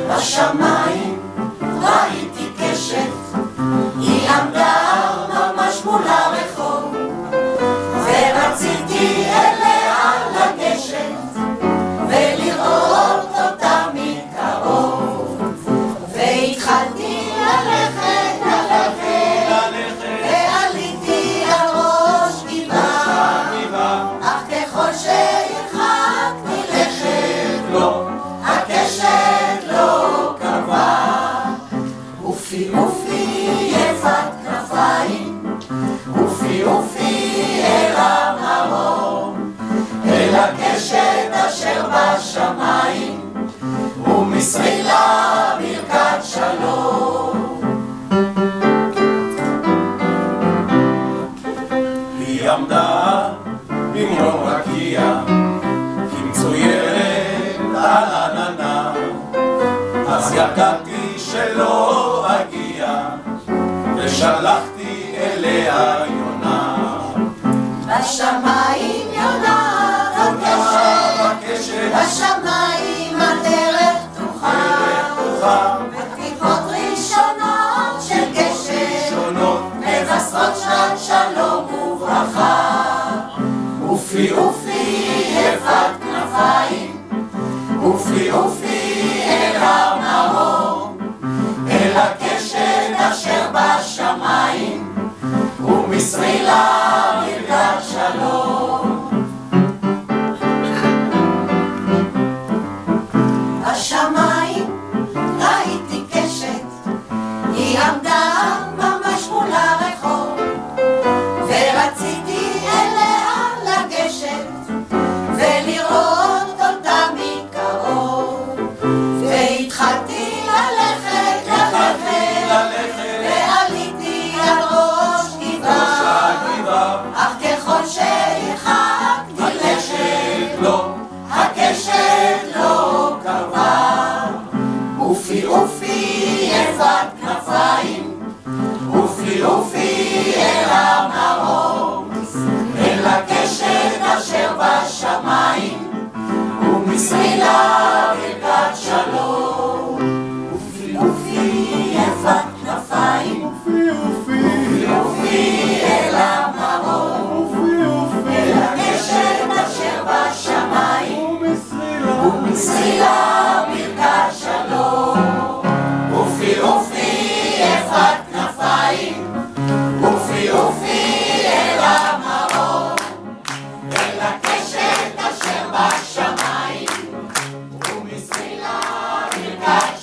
בשמיים ראיתי קשת, היא עמדה ממש מול הרחוב, ורציתי אליה לגשת ולראות אותה מקרוב, והתחלתי ללכת, ועליתי על ראש גבעה, אך ככל שהרחקתי לכת לו, הקשת לא קרבה. אופי אופי יפת כנפיים, אופי אופי אל המרום, אל הקשת אשר בשמיים, ומסרי לה ברכת שלום. היא עמדה במרום רקיע, כמצוירת על עננה, אז ידעתי שלא אגיע, ושלחתי אליה יונה. בשמיים יונה בקשת, בשמיים הדרך פתוחה, ופתיחות ראשונות של גשם מבשרות שנת שלום וברכה. אופי אופי יפת כנפיים, אופי אופי אל המרום, אל הקשת אשר בשמיים, ומסרי לה ברכת שלום. בשמיים ראיתי קשת, היא עמדה ממש מול הרחוב, ורציתי אליה לגשת ולראות אותה מקרוב, והתחלתי ללכת, ועליתי על ראש גבעה, אך ככל שהרחקתי לכת לו, הקשת לא קרבה. אופי אופי יפת כנפיים, אופי אופי אל המרום, אל הקשת אשר בשמיים, ומסרי לה ברכת שלום. אופי אופי יפת כנפיים, אופי אופי אל המרום, אל הקשת אשר בשמיים, ומסרי לה ברכת שלום. אופי אופי יפת כנפיים, אופי אופי אל המרום, אל הקשת אשר בשמיים, ומסרי לה ברכת